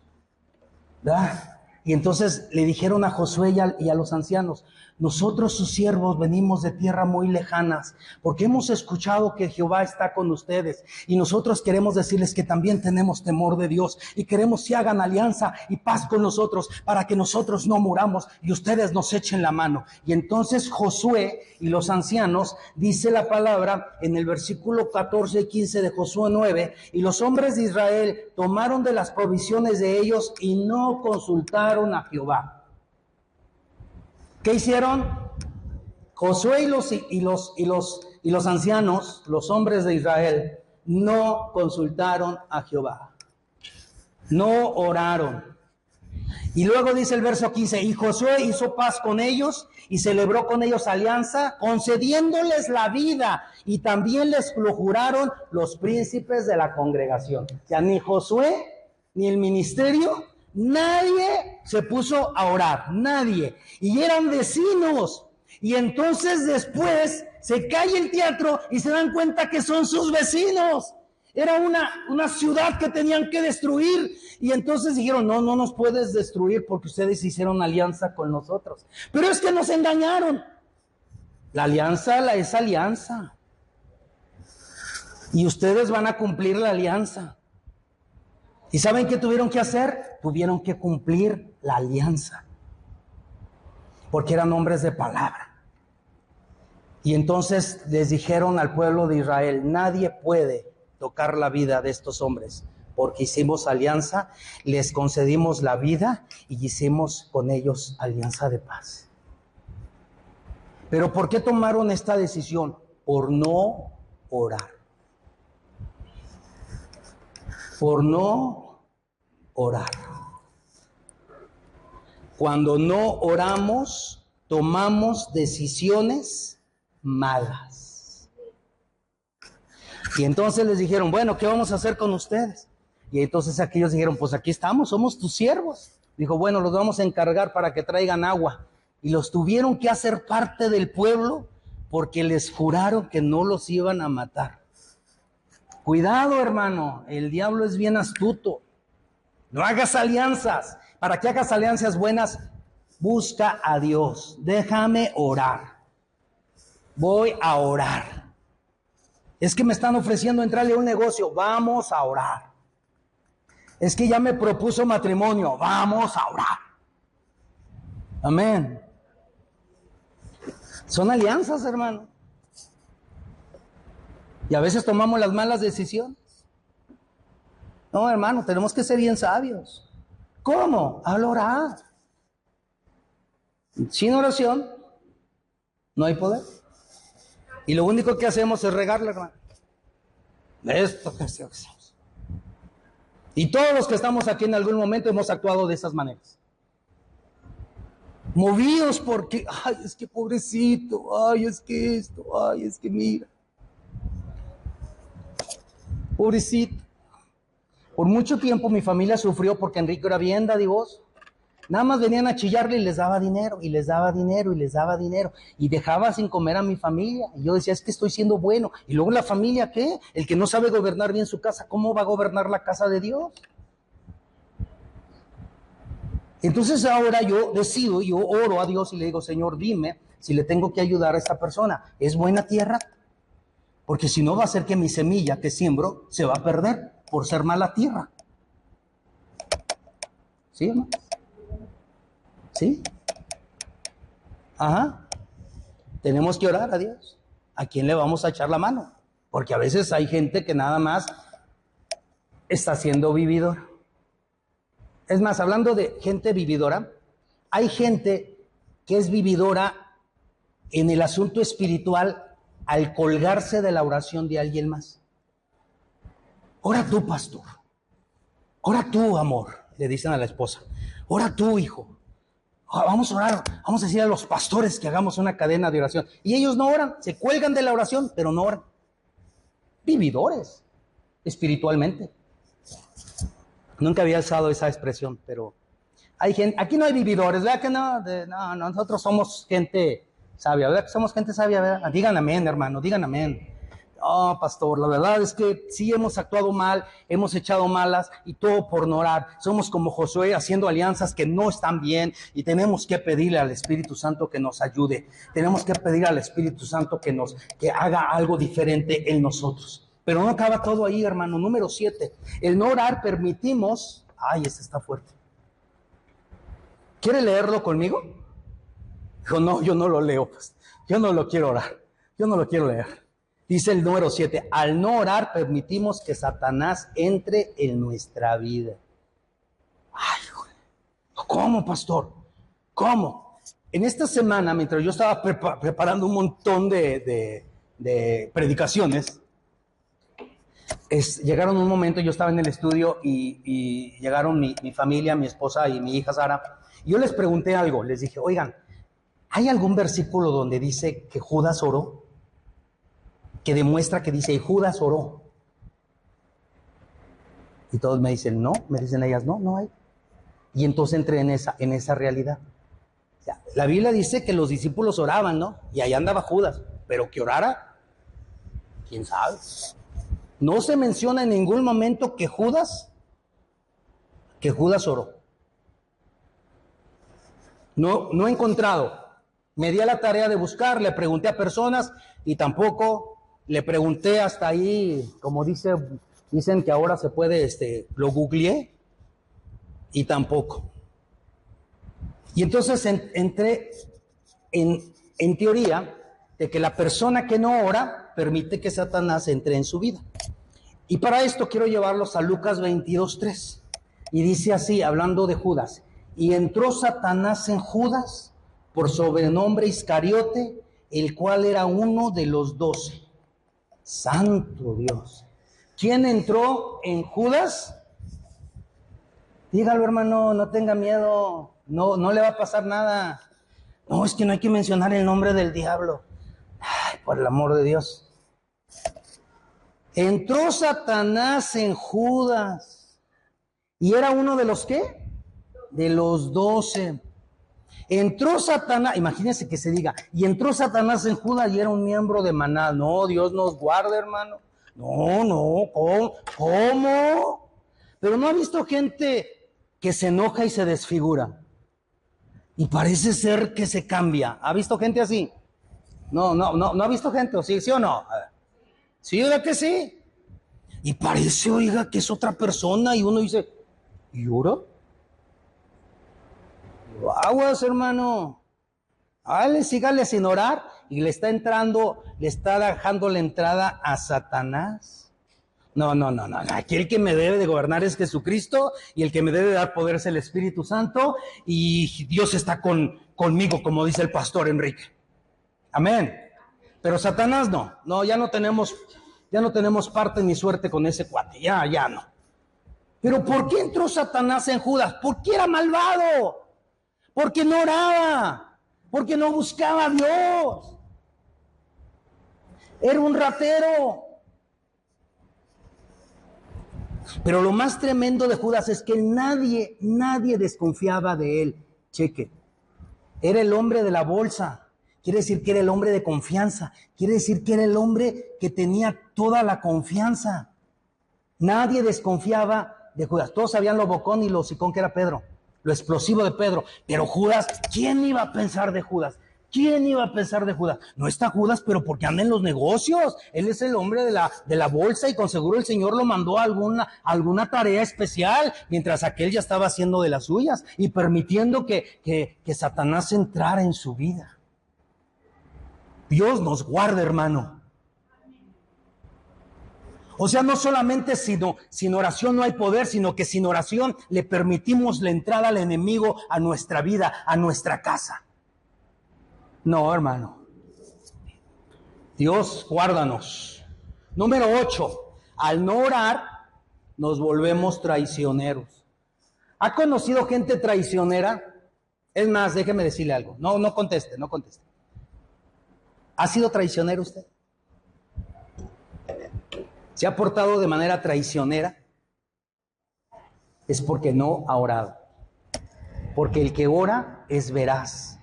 ¿verdad? Y entonces le dijeron a Josué y a los ancianos, nosotros sus siervos venimos de tierra muy lejanas, porque hemos escuchado que Jehová está con ustedes, y nosotros queremos decirles que también tenemos temor de Dios, y queremos que hagan alianza y paz con nosotros, para que nosotros no muramos, y ustedes nos echen la mano. Y entonces Josué y los ancianos, dice la palabra en el versículo 14 y 15 de Josué 9, y los hombres de Israel tomaron de las provisiones de ellos, y no consultaron a Jehová. ¿Qué hicieron? Josué y los ancianos, los hombres de Israel, no consultaron a Jehová. No oraron. Y luego dice el verso 15, y Josué hizo paz con ellos y celebró con ellos alianza, concediéndoles la vida, y también les lo juraron los príncipes de la congregación. O sea, ni Josué, ni el ministerio, nadie se puso a orar, nadie. Y eran vecinos. Y entonces después se cae el teatro y se dan cuenta que son sus vecinos. Era una ciudad que tenían que destruir. Y entonces dijeron, no nos puedes destruir porque ustedes hicieron alianza con nosotros. Pero es que nos engañaron. La alianza es alianza. Y ustedes van a cumplir la alianza. ¿Y saben qué tuvieron que hacer? Tuvieron que cumplir la alianza. Porque eran hombres de palabra. Y entonces les dijeron al pueblo de Israel, nadie puede tocar la vida de estos hombres, porque hicimos alianza, les concedimos la vida y hicimos con ellos alianza de paz. Pero ¿por qué tomaron esta decisión? Por no orar. Por no orar. Cuando no oramos, tomamos decisiones malas. Y entonces les dijeron, bueno, ¿qué vamos a hacer con ustedes? Y entonces aquellos dijeron, pues aquí estamos, somos tus siervos. Dijo, bueno, los vamos a encargar para que traigan agua. Y los tuvieron que hacer parte del pueblo porque les juraron que no los iban a matar. Cuidado, hermano, el diablo es bien astuto. No hagas alianzas. Para que hagas alianzas buenas, busca a Dios. Déjame orar. Voy a orar. Es que me están ofreciendo entrarle a un negocio. Vamos a orar. Es que ya me propuso matrimonio. Vamos a orar. Amén. Son alianzas, hermano. Y a veces tomamos las malas decisiones. No, hermano, tenemos que ser bien sabios. ¿Cómo? Al orar. Sin oración no hay poder. Y lo único que hacemos es regarle, hermano. Esto que hacemos. Y todos los que estamos aquí en algún momento hemos actuado de esas maneras. Movidos porque, ay, es que pobrecito, ay, es que esto, ay, es que mira. Pobrecito. Por mucho tiempo mi familia sufrió porque Enrique era bien dadivoso. Nada más venían a chillarle y les daba dinero, y les daba dinero, y les daba dinero. Y dejaba sin comer a mi familia. Y yo decía, es que estoy siendo bueno. Y luego la familia, ¿qué? El que no sabe gobernar bien su casa, ¿cómo va a gobernar la casa de Dios? Entonces ahora yo decido, yo oro a Dios y le digo, Señor, dime si le tengo que ayudar a esta persona. ¿Es buena tierra? Porque si no va a ser que mi semilla que siembro se va a perder por ser mala tierra. ¿Sí, hermano? ¿Sí? Ajá. Tenemos que orar a Dios. ¿A quién le vamos a echar la mano? Porque a veces hay gente que nada más está siendo vividora. Es más, hablando de gente vividora, hay gente que es vividora en el asunto espiritual al colgarse de la oración de alguien más. Ora tú, pastor. Ora tú, amor, le dicen a la esposa. Ora tú, hijo. Vamos a orar, vamos a decir a los pastores que hagamos una cadena de oración. Y ellos no oran, se cuelgan de la oración, pero no oran. Vividores, espiritualmente. Nunca había usado esa expresión, pero hay gente, aquí no hay vividores, ¿verdad que no? No, nosotros somos gente sabia, ¿verdad que somos gente sabia, verdad? Digan amén, hermano, digan amén. Oh, pastor, la verdad es que sí hemos actuado mal, hemos echado malas y todo por no orar. Somos como Josué haciendo alianzas que no están bien y tenemos que pedirle al Espíritu Santo que nos ayude. Tenemos que pedir al Espíritu Santo que haga algo diferente en nosotros. Pero no acaba todo ahí, hermano. Número 7, el no orar permitimos... Ay, ese está fuerte. ¿Quiere leerlo conmigo? Dijo, no, yo no lo leo, pues. Yo no lo quiero orar. Yo no lo quiero leer. Dice el número 7, al no orar permitimos que Satanás entre en nuestra vida. Ay, ¿cómo, pastor? ¿Cómo? En esta semana, mientras yo estaba preparando un montón de predicaciones, llegaron un momento, yo estaba en el estudio y llegaron mi familia, mi esposa y mi hija Sara. Y yo les pregunté algo, les dije, oigan, ¿hay algún versículo donde dice que Judas oró? Que demuestra que dice, Judas oró. Y todos me dicen, no, me dicen ellas, no hay. Y entonces entré en esa realidad. O sea, la Biblia dice que los discípulos oraban, ¿no? Y ahí andaba Judas, pero que orara, ¿quién sabe? No se menciona en ningún momento que Judas oró. No he encontrado. Me di a la tarea de buscar, le pregunté a personas y tampoco. Le pregunté hasta ahí, como dicen que ahora se puede, lo googleé y tampoco. Y entonces entré en teoría de que la persona que no ora permite que Satanás entre en su vida. Y para esto quiero llevarlos a Lucas 22:3. Y dice así, hablando de Judas, y entró Satanás en Judas, por sobrenombre Iscariote, el cual era uno de los 12. Santo Dios. ¿Quién entró en Judas? Dígalo, hermano, no tenga miedo, no le va a pasar nada. No, es que no hay que mencionar el nombre del diablo. Ay, por el amor de Dios. Entró Satanás en Judas. ¿Y era uno de los qué? De los 12. Entró Satanás, imagínense que se diga, y entró Satanás en Judas y era un miembro de Maná. No, Dios nos guarde, hermano. No, ¿cómo? Pero ¿no ha visto gente que se enoja y se desfigura? Y parece ser que se cambia. ¿Ha visto gente así? No ha visto gente, ¿sí o no? Sí, ¿verdad que sí? Y parece, oiga, que es otra persona y uno dice, ¿y ahora? Aguas, hermano. Sígale sin orar y le está dejando la entrada a Satanás. No, no, no, no. Aquí el que me debe de gobernar es Jesucristo y el que me debe de dar poder es el Espíritu Santo y Dios está conmigo, como dice el pastor Enrique. Amén. Pero Satanás no. No, ya no tenemos parte ni suerte con ese cuate. Ya no. Pero ¿por qué entró Satanás en Judas? Porque era malvado. Porque no oraba. Porque no buscaba a Dios. Era un ratero. Pero lo más tremendo de Judas es que nadie desconfiaba de él. Cheque. Era el hombre de la bolsa. Quiere decir que era el hombre de confianza. Quiere decir que era el hombre que tenía toda la confianza. Nadie desconfiaba de Judas. Todos sabían lo bocón y lo hocicón que era Pedro. Lo explosivo de Pedro. Pero Judas, ¿quién iba a pensar de Judas? ¿Quién iba a pensar de Judas? No está Judas, pero porque anda en los negocios. Él es el hombre de la bolsa y con seguro el Señor lo mandó a alguna tarea especial, mientras aquel ya estaba haciendo de las suyas y permitiendo que Satanás entrara en su vida. Dios nos guarde, hermano. O sea, no solamente sin oración no hay poder, sino que sin oración le permitimos la entrada al enemigo a nuestra vida, a nuestra casa. No, hermano. Dios, guárdanos. Número 8. Al no orar, nos volvemos traicioneros. ¿Ha conocido gente traicionera? Es más, déjeme decirle algo. No conteste. ¿Ha sido traicionero usted? ¿Se ha portado de manera traicionera? Es porque no ha orado. Porque el que ora es veraz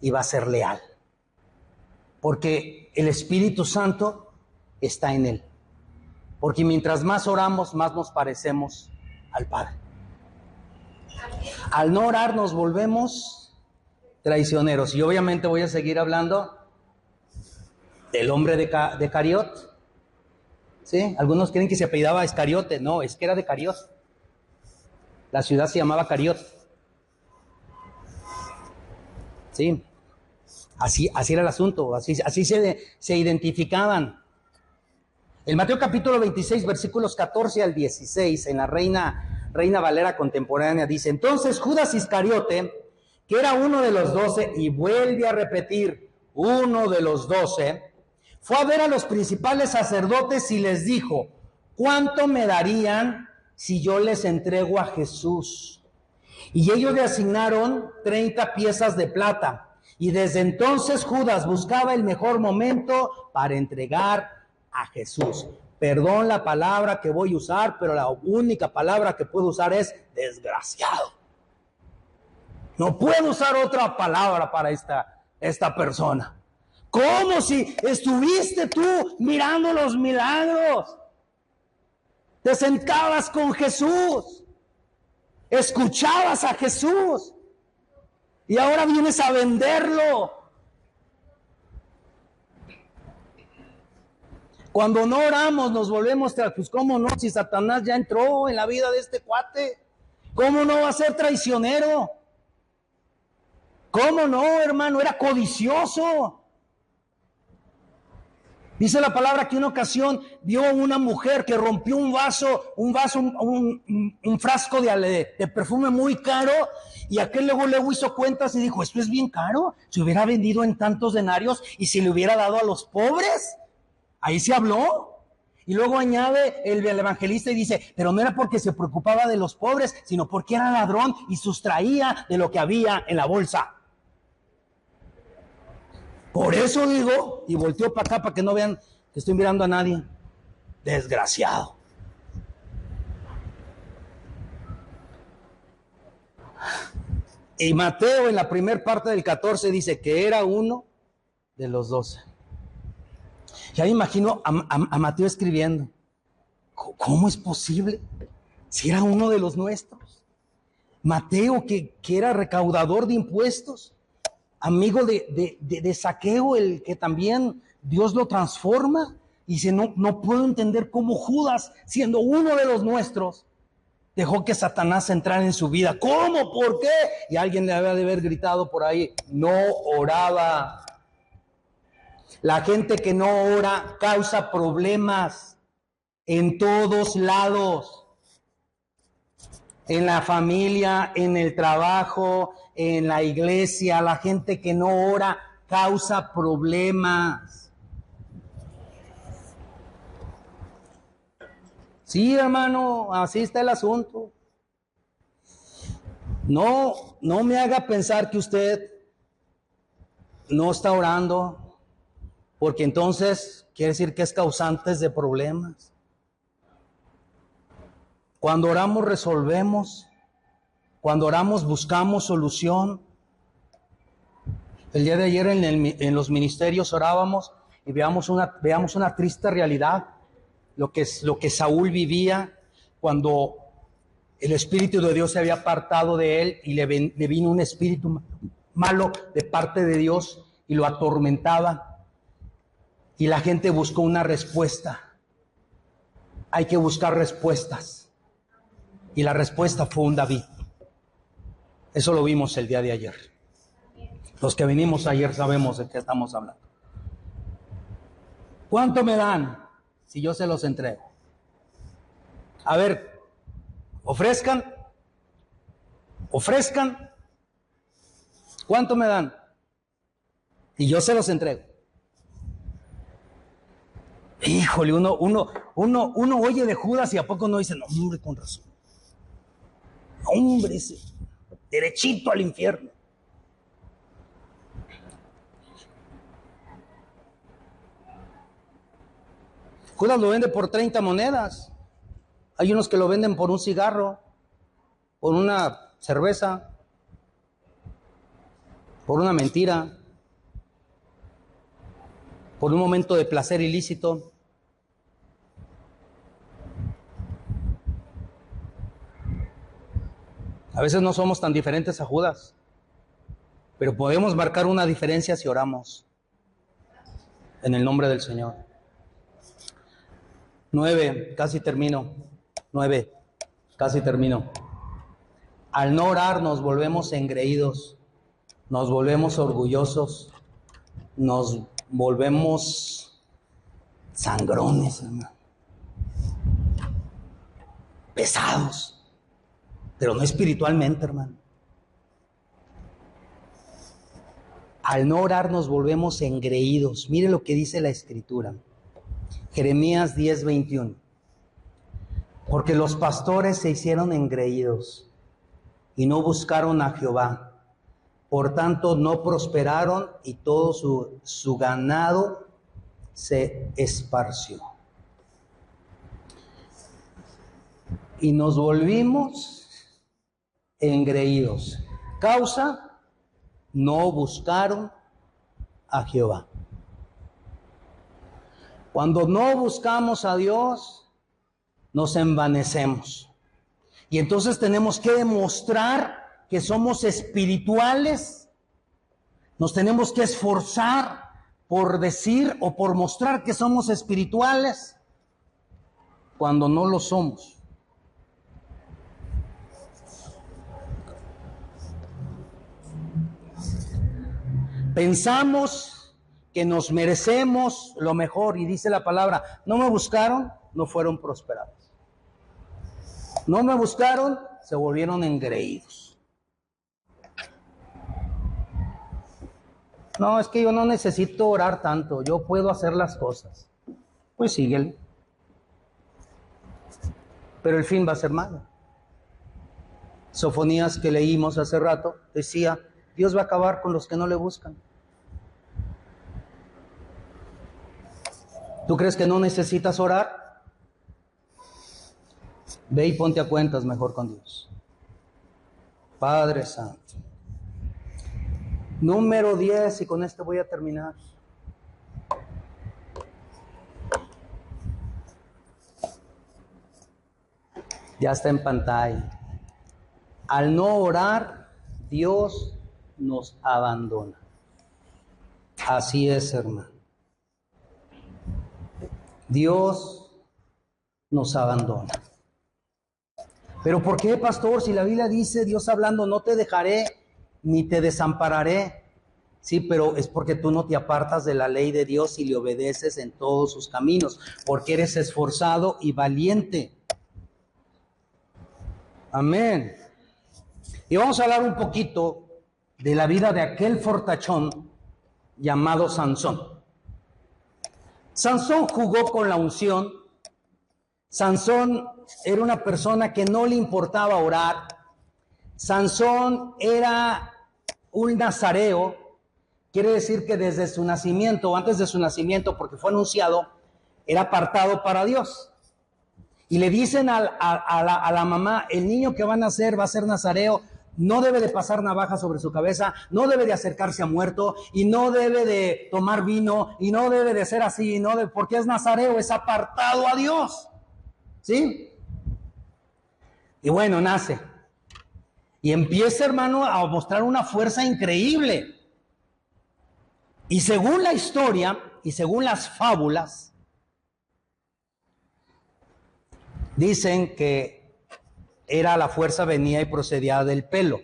y va a ser leal. Porque el Espíritu Santo está en él. Porque mientras más oramos, más nos parecemos al Padre. Al no orar nos volvemos traicioneros. Y obviamente voy a seguir hablando del hombre de Cariot. ¿Sí? Algunos creen que se apellidaba Iscariote. No, es que era de Cariot. La ciudad se llamaba Cariot. ¿Sí? Así era el asunto. Así se identificaban. En Mateo capítulo 26, versículos 14 al 16, en la Reina Valera contemporánea, dice: entonces Judas Iscariote, que era uno de los 12, y vuelve a repetir, uno de los 12, fue a ver a los principales sacerdotes y les dijo: ¿cuánto me darían si yo les entrego a Jesús? Y ellos le asignaron 30 piezas de plata. Y desde entonces Judas buscaba el mejor momento para entregar a Jesús. Perdón la palabra que voy a usar, pero la única palabra que puedo usar es desgraciado. No puedo usar otra palabra para esta persona. ¿Cómo si estuviste tú mirando los milagros? Te sentabas con Jesús, escuchabas a Jesús y ahora vienes a venderlo. Cuando no oramos nos volvemos, pues cómo no, si Satanás ya entró en la vida de este cuate, ¿cómo no va a ser traicionero? ¿Cómo no, hermano? Era codicioso. Dice la palabra que una ocasión vio a una mujer que rompió un frasco de perfume muy caro, y aquel luego hizo cuentas y dijo: esto es bien caro, se hubiera vendido en tantos denarios y se le hubiera dado a los pobres. Ahí se habló. Y luego añade el evangelista y dice: pero no era porque se preocupaba de los pobres, sino porque era ladrón y sustraía de lo que había en la bolsa. Por eso digo, y volteo para acá para que no vean que estoy mirando a nadie, desgraciado. Y Mateo en la primera parte del 14 dice que era uno de los 12. Ya me imagino a Mateo escribiendo: ¿cómo es posible? Si era uno de los nuestros. Mateo, que era recaudador de impuestos, amigo de Zaqueo, el que también Dios lo transforma, y dice: no puedo entender cómo Judas, siendo uno de los nuestros, dejó que Satanás entrara en su vida. ¿Cómo? ¿Por qué? Y alguien le había de haber gritado por ahí: no oraba. La gente que no ora causa problemas. en todos lados, en la familia, en el trabajo, en la iglesia. La gente que no ora causa problemas. Sí, hermano, así está el asunto. No me haga pensar que usted no está orando, porque entonces quiere decir que es causante de problemas. Cuando oramos resolvemos, cuando oramos buscamos solución. El día de ayer en los ministerios orábamos y veamos una triste realidad, lo que Saúl vivía cuando el Espíritu de Dios se había apartado de él y le vino un espíritu malo de parte de Dios y lo atormentaba. Y la gente buscó una respuesta. Hay que buscar respuestas. Y la respuesta fue un David. Eso lo vimos el día de ayer. Los que vinimos ayer sabemos de qué estamos hablando. ¿Cuánto me dan si yo se los entrego? A ver, ofrezcan. ¿Cuánto me dan? Y yo se los entrego. Híjole, uno oye de Judas y a poco no dice, no, hombre, con razón. Hombre, ese, derechito al infierno. Judas lo vende por 30 monedas. Hay unos que lo venden por un cigarro, por una cerveza, por una mentira, por un momento de placer ilícito. A veces no somos tan diferentes a Judas, pero podemos marcar una diferencia si oramos en el nombre del Señor. 9, casi termino. 9, casi termino. Al no orar nos volvemos engreídos, nos volvemos orgullosos, nos volvemos sangrones, hermano. Pesados, pero no espiritualmente, hermano. Al no orar nos volvemos engreídos. Mire lo que dice la Escritura. Jeremías 10:21. Porque los pastores se hicieron engreídos y no buscaron a Jehová. Por tanto, no prosperaron y todo su ganado se esparció. Y nos volvimos engreídos. Causa, no buscaron a Jehová. Cuando no buscamos a Dios, nos envanecemos. Y entonces tenemos que demostrar que somos espirituales. Nos tenemos que esforzar por decir o por mostrar que somos espirituales cuando no lo somos. Pensamos que nos merecemos lo mejor y dice la palabra, no me buscaron, no fueron prosperados. No me buscaron, se volvieron engreídos. No, es que yo no necesito orar tanto, yo puedo hacer las cosas. Pues síguele. Pero el fin va a ser malo. Sofonías que leímos hace rato decía, Dios va a acabar con los que no le buscan. ¿Tú crees que no necesitas orar? Ve y ponte a cuentas mejor con Dios. Padre Santo. Número 10, y con esto voy a terminar. Ya está en pantalla. Al no orar, Dios nos abandona. Así es, hermano. Dios nos abandona. ¿Pero por qué, pastor? Si la Biblia dice, Dios hablando, no te dejaré ni te desampararé. Sí, pero es porque tú no te apartas de la ley de Dios y le obedeces en todos sus caminos, porque eres esforzado y valiente. Amén. Y vamos a hablar un poquito de la vida de aquel fortachón llamado Sansón. Sansón jugó con la unción. Sansón era una persona que no le importaba orar. Sansón era un nazareo. Quiere decir que desde su nacimiento, o antes de su nacimiento, porque fue anunciado, era apartado para Dios. Y le dicen a la mamá, el niño que va a nacer va a ser nazareo, no debe de pasar navaja sobre su cabeza, no debe de acercarse a muerto, y no debe de tomar vino, y no debe de ser así, porque es nazareo, es apartado a Dios. ¿Sí? Y bueno, nace. Y empieza, hermano, a mostrar una fuerza increíble. Y según la historia, y según las fábulas, dicen que era la fuerza venía y procedía del pelo.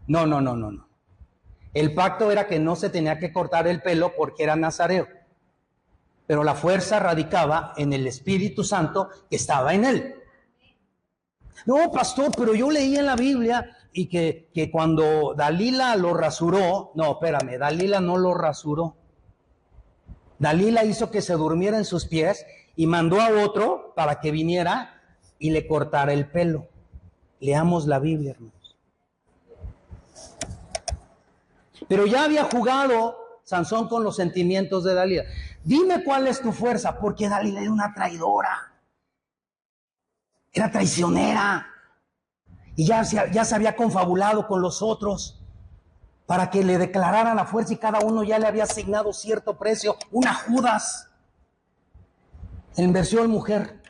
No. El pacto era que no se tenía que cortar el pelo porque era nazareo. Pero la fuerza radicaba en el Espíritu Santo que estaba en él. No, pastor, pero yo leí en la Biblia y que cuando Dalila lo rasuró, no, espérame, Dalila no lo rasuró. Dalila hizo que se durmiera en sus pies y mandó a otro para que viniera y le cortara el pelo. Leamos la Biblia, hermanos. Pero ya había jugado Sansón con los sentimientos de Dalila. Dime cuál es tu fuerza, porque Dalila era una traidora. Era traicionera. Y ya se había confabulado con los otros para que le declararan la fuerza y cada uno ya le había asignado cierto precio. Una Judas en versión mujer.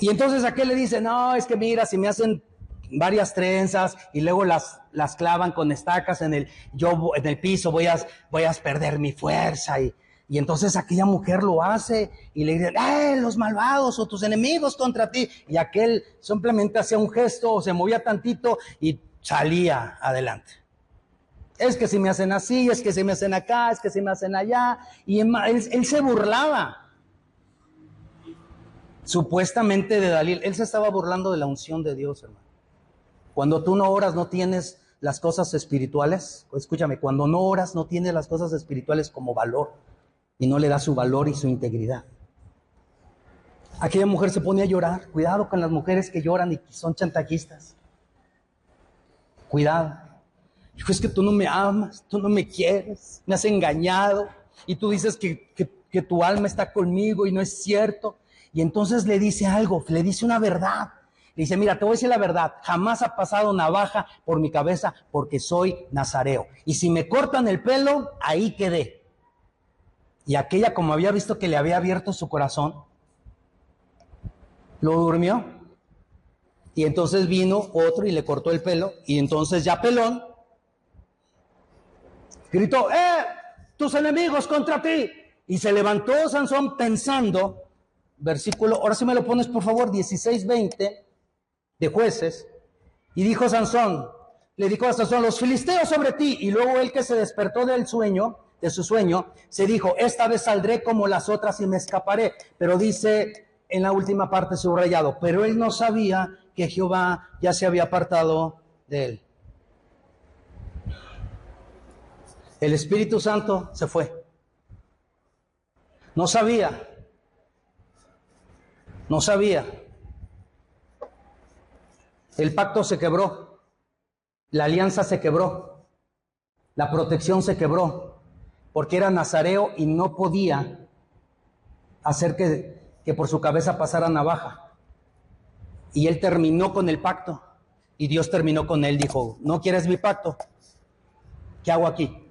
Y entonces aquel le dice, no, es que mira, si me hacen varias trenzas y luego las clavan con estacas en el piso, voy a perder mi fuerza. Y entonces aquella mujer lo hace y le dice, los malvados o tus enemigos contra ti. Y aquel simplemente hacía un gesto o se movía tantito y salía adelante. Es que si me hacen así, es que si me hacen acá, es que si me hacen allá. Y él se burlaba supuestamente de Dalila. Él se estaba burlando de la unción de Dios, hermano. Cuando tú no oras, no tienes las cosas espirituales. Escúchame, cuando no oras, no tienes las cosas espirituales como valor. Y no le da su valor y su integridad. Aquella mujer se pone a llorar. Cuidado con las mujeres que lloran y son chantajistas. Cuidado. Dijo, es que tú no me amas, tú no me quieres, me has engañado. Y tú dices que tu alma está conmigo y no es cierto. Y entonces le dice algo, le dice una verdad. Le dice, mira, te voy a decir la verdad, jamás ha pasado navaja por mi cabeza porque soy nazareo. Y si me cortan el pelo, ahí quedé. Y aquella, como había visto que le había abierto su corazón, lo durmió. Y entonces vino otro y le cortó el pelo. Y entonces ya pelón gritó, tus enemigos contra ti. Y se levantó Sansón pensando, versículo, ahora sí me lo pones por favor, 16-20 de Jueces. Y dijo Sansón, le dijo a Sansón, los filisteos sobre ti. Y luego él, que se despertó del sueño, de su sueño, se dijo, esta vez saldré como las otras y me escaparé. Pero dice en la última parte subrayado, pero él no sabía que Jehová ya se había apartado de él. El Espíritu Santo se fue. No sabía. El pacto se quebró. La alianza se quebró. La protección se quebró. Porque era nazareo y no podía hacer que por su cabeza pasara navaja. Y él terminó con el pacto. Y Dios terminó con él. Dijo, ¿no quieres mi pacto? ¿Qué hago aquí?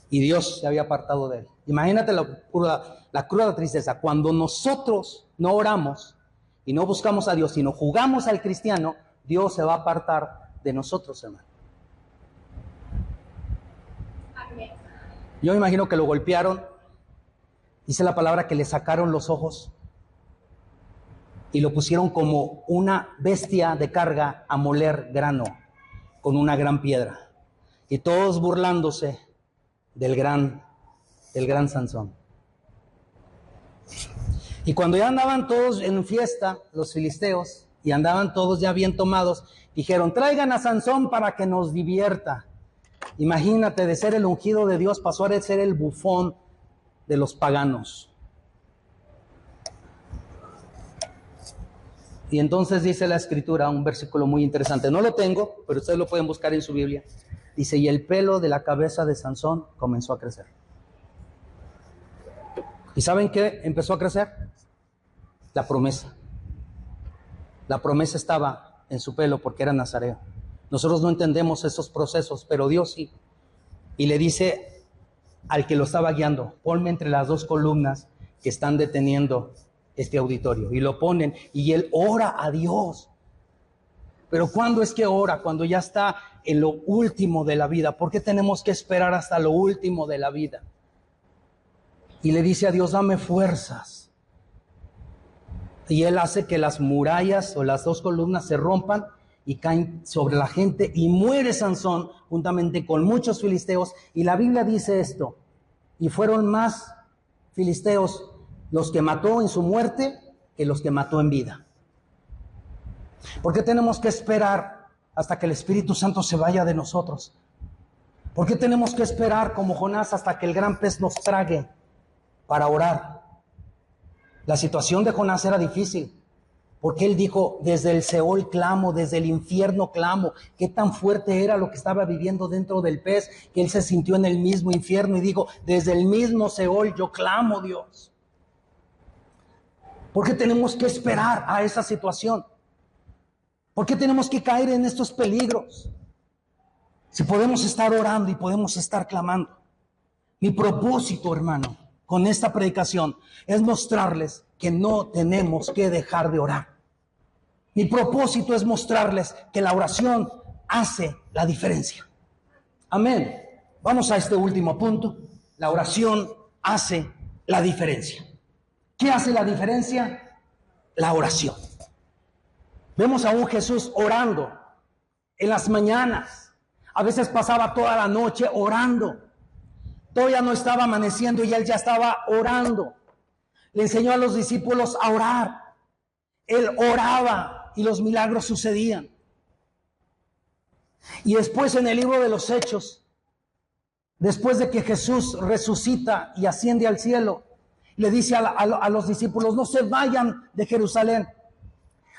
Y Dios se había apartado de él. Imagínate la cruda tristeza. Cuando nosotros no oramos y no buscamos a Dios, sino jugamos al cristiano, Dios se va a apartar de nosotros, hermano. Yo me imagino que lo golpearon, dice la palabra que le sacaron los ojos y lo pusieron como una bestia de carga a moler grano con una gran piedra. y todos burlándose del gran Sansón. Y cuando ya andaban todos en fiesta, los filisteos, y andaban todos ya bien tomados, dijeron, traigan a Sansón para que nos divierta. Imagínate, de ser el ungido de Dios pasó a ser el bufón de los paganos. Y entonces dice la Escritura, un versículo muy interesante, no lo tengo, pero ustedes lo pueden buscar en su Biblia. Dice, y el pelo de la cabeza de Sansón comenzó a crecer. ¿Y saben qué empezó a crecer? La promesa. La promesa estaba en su pelo porque era nazareo. Nosotros no entendemos esos procesos, pero Dios sí. Y le dice al que lo estaba guiando, ponme entre las dos columnas que están deteniendo este auditorio. Y lo ponen, y él ora a Dios. Pero ¿cuándo es que ora? Cuando ya está en lo último de la vida. ¿Por qué tenemos que esperar hasta lo último de la vida? Y le dice a Dios, dame fuerzas. Y él hace que las murallas o las dos columnas se rompan y caen sobre la gente, y muere Sansón juntamente con muchos filisteos. Y la Biblia dice esto, y fueron más filisteos los que mató en su muerte que los que mató en vida. ¿Por qué tenemos que esperar hasta que el Espíritu Santo se vaya de nosotros? ¿Por qué tenemos que esperar como Jonás hasta que el gran pez nos trague para orar? La situación de Jonás era difícil, porque él dijo, desde el Seol clamo, desde el infierno clamo. Qué tan fuerte era lo que estaba viviendo dentro del pez, que él se sintió en el mismo infierno y dijo, desde el mismo Seol yo clamo, Dios. ¿Por qué tenemos que esperar a esa situación? ¿Por qué tenemos que caer en estos peligros? Si podemos estar orando y podemos estar clamando. Mi propósito, hermano, con esta predicación es mostrarles que no tenemos que dejar de orar. Mi propósito es mostrarles que la oración hace la diferencia. Amén. Vamos a este último punto. La oración hace la diferencia. ¿Qué hace la diferencia? La oración. Vemos a un Jesús orando en las mañanas. A veces pasaba toda la noche orando. Todavía no estaba amaneciendo y él ya estaba orando. Le enseñó a los discípulos a orar. Él oraba y los milagros sucedían. Y después en el libro de los Hechos, después de que Jesús resucita y asciende al cielo, le dice a los discípulos, no se vayan de Jerusalén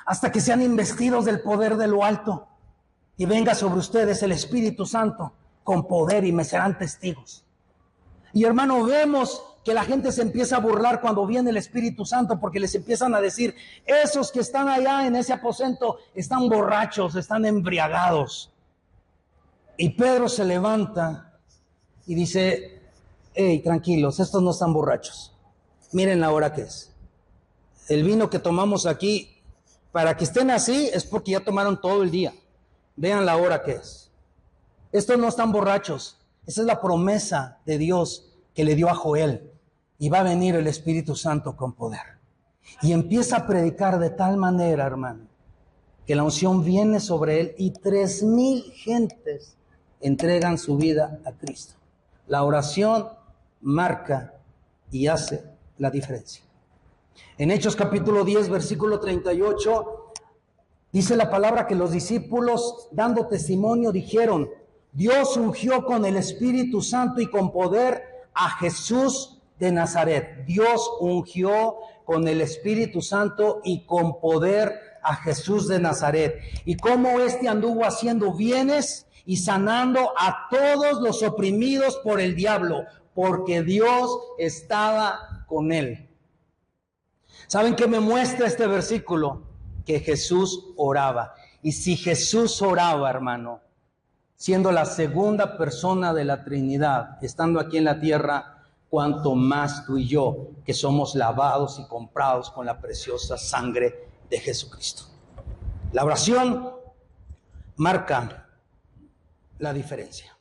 hasta que sean investidos del poder de lo alto y venga sobre ustedes el Espíritu Santo con poder y me serán testigos. Y hermano, vemos que la gente se empieza a burlar cuando viene el Espíritu Santo, porque les empiezan a decir, esos que están allá en ese aposento están borrachos, están embriagados. Y Pedro se levanta y dice, hey, tranquilos, estos no están borrachos. Miren la hora que es. El vino que tomamos aquí, para que estén así, es porque ya tomaron todo el día. Vean la hora que es. Estos no están borrachos. Esa es la promesa de Dios que le dio a Joel. Y va a venir el Espíritu Santo con poder. Y empieza a predicar de tal manera, hermano, que la unción viene sobre él y 3,000 gentes entregan su vida a Cristo. La oración marca y hace la diferencia. En Hechos capítulo 10, versículo 38, dice la palabra que los discípulos, dando testimonio, dijeron, Dios ungió con el Espíritu Santo y con poder a Jesús de Nazaret. Dios ungió con el Espíritu Santo y con poder a Jesús de Nazaret. Y cómo éste anduvo haciendo bienes y sanando a todos los oprimidos por el diablo, porque Dios estaba con él. ¿Saben qué me muestra este versículo? Que Jesús oraba. Y si Jesús oraba, hermano, siendo la segunda persona de la Trinidad, estando aquí en la tierra, cuanto más tú y yo, que somos lavados y comprados con la preciosa sangre de Jesucristo. La oración marca la diferencia.